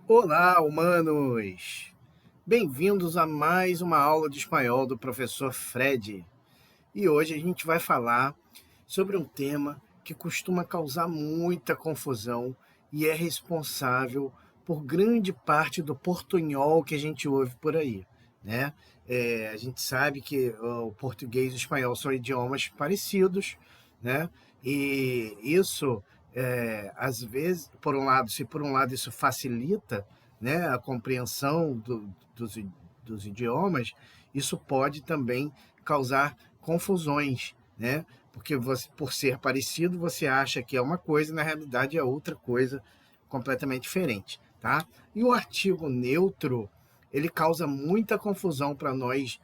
Olá, humanos! Bem-vindos a mais uma aula de espanhol do professor Fred. E hoje a gente vai falar sobre um tema que costuma causar muita confusão e é responsável por grande parte do portunhol que a gente ouve por aí, né? A gente sabe que o português e o espanhol são idiomas parecidos, né? E isso, às vezes, por um lado, se por um lado isso facilita, né, a compreensão dos idiomas, isso pode também causar confusões, né? Porque você, por ser parecido, você acha que é uma coisa e na realidade é outra coisa completamente diferente, tá? E o artigo neutro, ele causa muita confusão para nós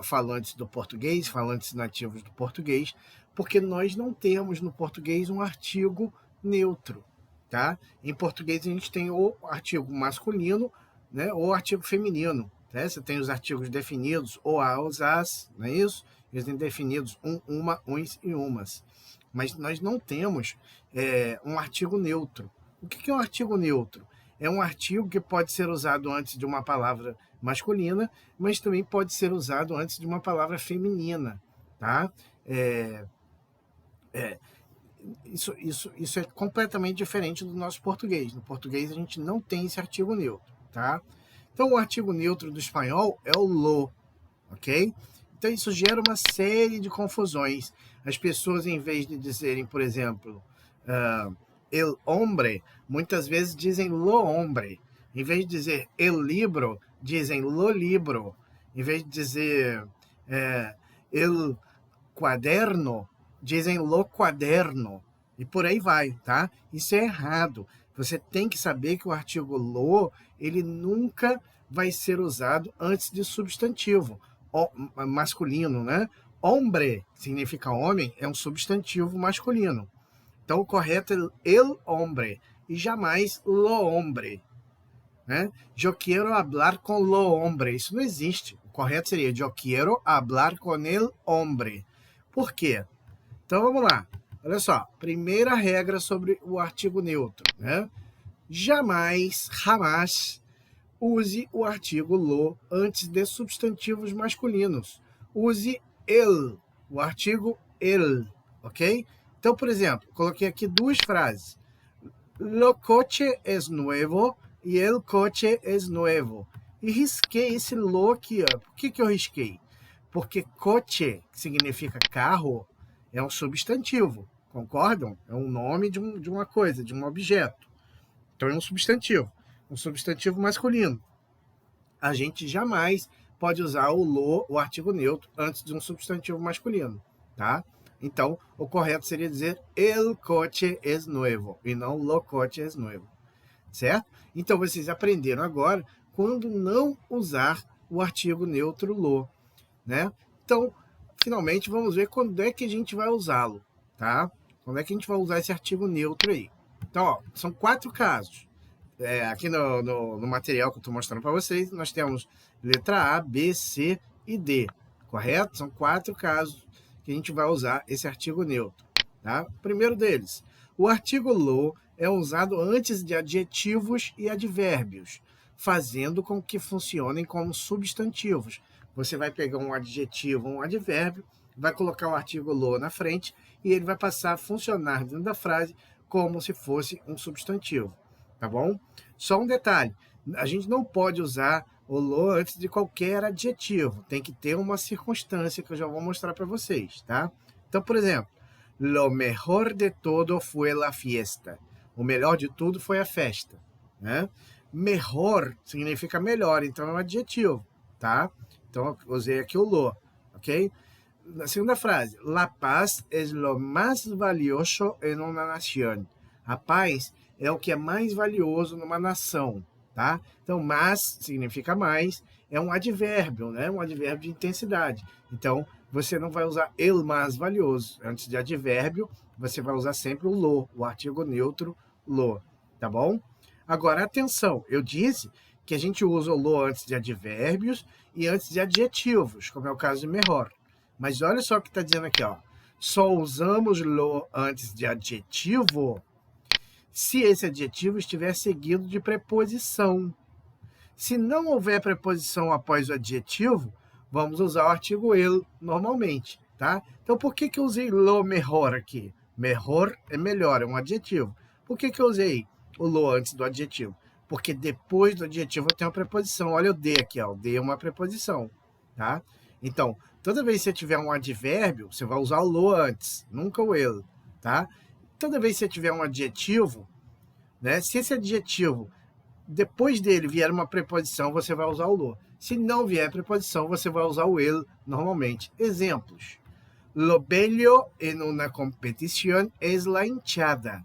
falantes do português, falantes nativos do português, porque nós não temos no português um artigo neutro, tá? Em português a gente tem o artigo masculino, né, ou artigo feminino, né? Você tem os artigos definidos, ou a, os, as, não é isso? Eles indefinidos, uma, uns e umas. Mas nós não temos um artigo neutro. O que é um artigo neutro? É um artigo que pode ser usado antes de uma palavra masculina, mas também pode ser usado antes de uma palavra feminina, tá? É, isso é completamente diferente do nosso português. No português a gente não tem esse artigo neutro, tá? Então o artigo neutro do espanhol é o lo, ok? Então isso gera uma série de confusões. As pessoas, em vez de dizerem, por exemplo, el hombre, muitas vezes dizem lo hombre. Em vez de dizer el libro, dizem lo libro. Em vez de dizer el quaderno, dizem lo quaderno. E por aí vai, tá? Isso é errado. Você tem que saber que o artigo lo, ele nunca vai ser usado antes de substantivo masculino, né? Hombre significa homem, é um substantivo masculino. Então o correto é el hombre e jamais lo hombre, né? Eu quero hablar com lo hombre. Isso não existe. O correto seria eu quero hablar com el hombre. Por quê? Então vamos lá. Olha só, primeira regra sobre o artigo neutro, né? Jamais, jamás use o artigo lo antes de substantivos masculinos. Use el, o artigo el, ok? Então, por exemplo, coloquei aqui duas frases. Lo coche es nuevo e el coche es nuevo. E risquei esse lo aqui, ó. Por que eu risquei? Porque coche, que significa carro, é um substantivo, concordam? É um nome de uma coisa, de um objeto. Então é um substantivo masculino. A gente jamais pode usar o lo, o artigo neutro, antes de um substantivo masculino, tá? Então, o correto seria dizer el coche es nuevo e não lo coche es nuevo, certo? Então, vocês aprenderam agora quando não usar o artigo neutro lo, né? Então, finalmente, vamos ver quando é que a gente vai usá-lo, tá? Quando é que a gente vai usar esse artigo neutro aí? Então, ó, são 4 casos. Aqui no material que eu estou mostrando para vocês, nós temos letra A, B, C e D, correto? São 4 casos que a gente vai usar esse artigo neutro, tá? Primeiro deles, o artigo lo é usado antes de adjetivos e advérbios, fazendo com que funcionem como substantivos. Você vai pegar um adjetivo, um advérbio, vai colocar o artigo lo na frente e ele vai passar a funcionar dentro da frase como se fosse um substantivo, tá bom? Só um detalhe, a gente não pode usar o lo antes de qualquer adjetivo, tem que ter uma circunstância que eu já vou mostrar para vocês, tá? Então, por exemplo, lo mejor de todo fue la fiesta. O melhor de tudo foi a festa, né? Mejor significa melhor, então é um adjetivo, tá? Então, eu usei aqui o lo, ok? Na segunda frase, la paz es lo más valioso en una nación. A paz é o que é mais valioso numa nação, tá? Então, mas significa mais, é um advérbio, né? Um advérbio de intensidade. Então, você não vai usar el mais valioso. Antes de advérbio, você vai usar sempre o lo, o artigo neutro lo, tá bom? Agora, atenção, eu disse que a gente usa o lo antes de advérbios e antes de adjetivos, como é o caso de mejor. Mas olha só o que está dizendo aqui, ó. Só usamos lo antes de adjetivo se esse adjetivo estiver seguido de preposição. Se não houver preposição após o adjetivo, vamos usar o artigo el normalmente, tá? Então, por que eu usei lo mejor aqui? Mejor é melhor, é um adjetivo. Por que eu usei o lo antes do adjetivo? Porque depois do adjetivo eu tenho uma preposição. Olha o de aqui, ó. O de é uma preposição, tá? Então, toda vez que você tiver um advérbio, você vai usar o lo antes, nunca o el, tá? Toda vez que você tiver um adjetivo, né? Se esse adjetivo, depois dele vier uma preposição, você vai usar o lo. Se não vier preposição, você vai usar o el normalmente. Exemplos. Lo bello en una competición es la hinchada.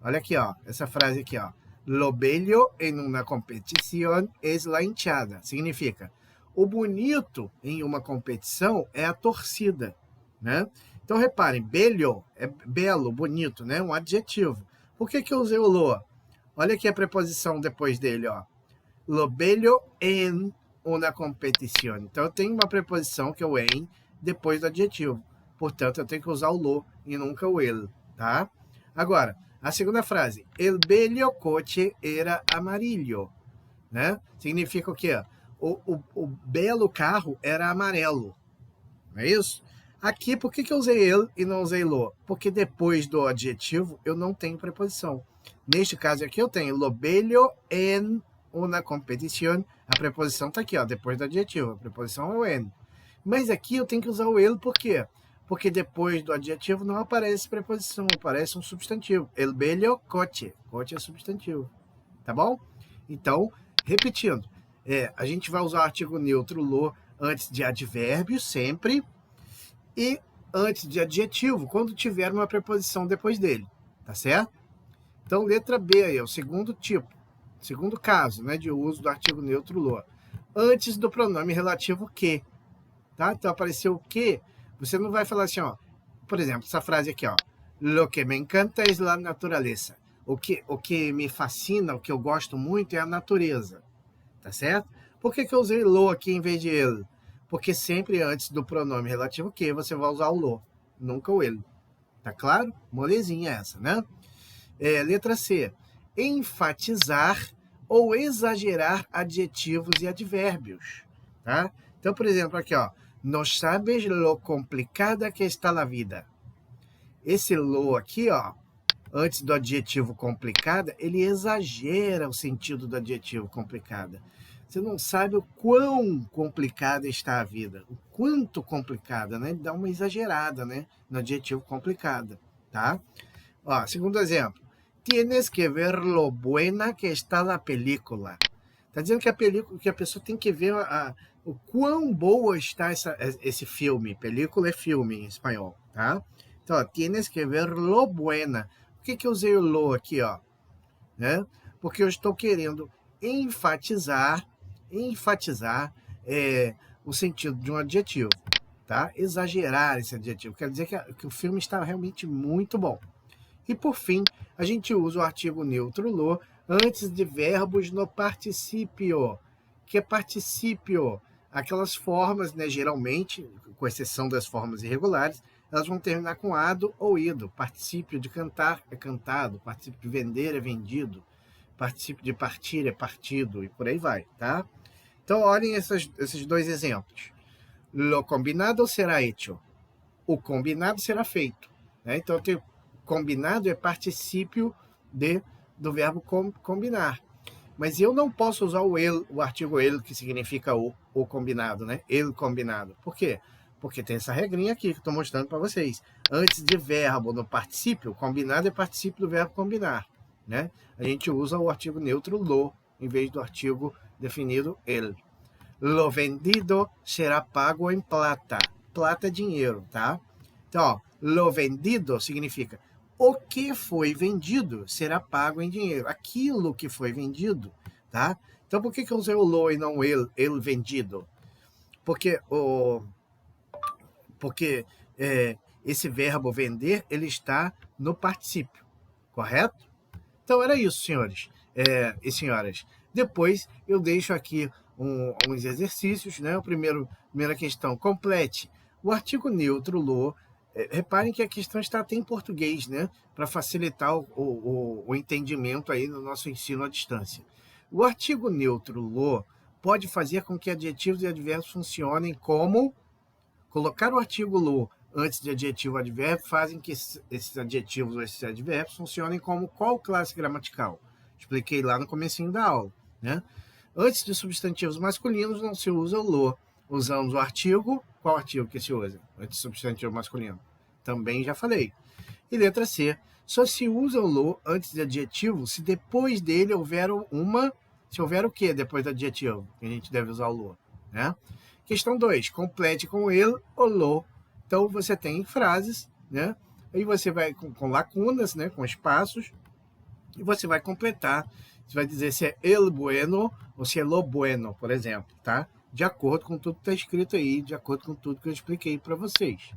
Olha aqui, ó, essa frase aqui, ó. Lo bello en una competición es la hinchada. Significa, o bonito em uma competição é a torcida, né? Então, reparem, bello é belo, bonito, né? Um adjetivo. Por que eu usei o lo? Olha aqui a preposição depois dele, ó. Lo bello en una competición. Então, eu tenho uma preposição que é o en depois do adjetivo. Portanto, eu tenho que usar o lo e nunca o el, tá? Agora, a segunda frase. El bello coche era amarillo, né? Significa o quê? O belo carro era amarelo, não é isso? Aqui, por que eu usei el e não usei lo? Porque depois do adjetivo, eu não tenho preposição. Neste caso aqui, eu tenho lo bello en una competición. A preposição está aqui, ó, depois do adjetivo. A preposição é o en. Mas aqui eu tenho que usar o el, por quê? Porque depois do adjetivo não aparece preposição, aparece um substantivo. El bello coche. Coche é substantivo. Tá bom? Então, repetindo. A gente vai usar o artigo neutro lo antes de advérbio, sempre. E antes de adjetivo, quando tiver uma preposição depois dele. Tá certo? Então, letra B aí, é o segundo tipo. Segundo caso, né, de uso do artigo neutro lo. Antes do pronome relativo que. Tá? Então, apareceu o que. Você não vai falar assim, ó. Por exemplo, essa frase aqui, ó. Lo que me encanta es la naturaleza. O que me fascina, o que eu gosto muito é a natureza. Tá certo? Por que eu usei lo aqui em vez de ele? Porque sempre antes do pronome relativo que você vai usar o lo, nunca o ele. Tá claro? Molezinha essa, né? Letra C. Enfatizar ou exagerar adjetivos e advérbios. Tá? Então, por exemplo, aqui, ó. No sabes lo complicada que está a vida. Esse lo aqui, ó, antes do adjetivo complicada, ele exagera o sentido do adjetivo complicada. Você não sabe o quão complicada está a vida, o quanto complicada, né? Ele dá uma exagerada, né, no adjetivo complicada, tá? Ó, segundo exemplo. Tienes que ver lo buena que está la película. Tá dizendo que a pessoa tem que ver o quão boa está esse filme. Película é filme em espanhol, tá? Então, ó, tienes que ver lo buena. Por que eu usei o lo aqui, ó? Né? Porque eu estou querendo enfatizar o sentido de um adjetivo, tá? Exagerar esse adjetivo. Quer dizer que o filme está realmente muito bom. E, por fim, a gente usa o artigo neutro lo antes de verbos no particípio. Que é particípio? Aquelas formas, né, geralmente, com exceção das formas irregulares, elas vão terminar com ado ou ido. Particípio de cantar é cantado, particípio de vender é vendido, particípio de partir é partido, e por aí vai, tá? Então, olhem esses dois exemplos. Lo combinado será hecho. O combinado será feito. Né? Então, eu tenho combinado é particípio do verbo combinar. Mas eu não posso usar o artigo el, que significa o combinado, né? El combinado. Por quê? Porque tem essa regrinha aqui que eu estou mostrando para vocês. Antes de verbo no particípio, combinado é particípio do verbo combinar, né? A gente usa o artigo neutro lo, em vez do artigo definido el. Lo vendido será pago em plata. Plata é dinheiro, tá? Então, ó, lo vendido significa o que foi vendido será pago em dinheiro. Aquilo que foi vendido, tá? Então, por que eu usei o lo e não o el vendido? Porque esse verbo vender, ele está no particípio, correto? Então, era isso, senhores e senhoras. Depois, eu deixo aqui uns exercícios, né? Primeira questão, complete o artigo neutro lo Reparem que a questão está até em português, né? Para facilitar o entendimento aí no nosso ensino à distância. O artigo neutro lo pode fazer com que adjetivos e advérbios funcionem como... Colocar o artigo lo antes de adjetivo ou advérbio fazem que esses adjetivos ou esses advérbios funcionem como qual classe gramatical? Expliquei lá no comecinho da aula, né? Antes de substantivos masculinos não se usa o lo. Usamos o artigo. Qual artigo que se usa antes de substantivo masculino? Também já falei. E letra C. Só se usa o lo antes de adjetivo se depois dele houver uma... Se houver o que depois do adjetivo? Que a gente deve usar o lo, né? Questão 2. Complete com ele ou lo. Então, você tem frases, né? Aí você vai com lacunas, né? Com espaços. E você vai completar. Você vai dizer se é el bueno ou se é lo bueno, por exemplo, tá? De acordo com tudo que está escrito aí, de acordo com tudo que eu expliquei para vocês.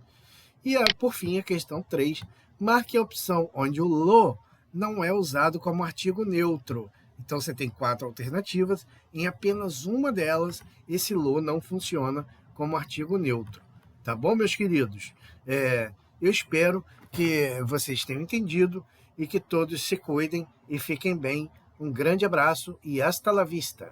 E, por fim, a questão 3. Marque a opção onde o lo não é usado como artigo neutro. Então, você tem 4 alternativas. Em apenas uma delas, esse lo não funciona como artigo neutro. Tá bom, meus queridos? Eu espero que vocês tenham entendido e que todos se cuidem e fiquem bem. Um grande abraço e hasta la vista!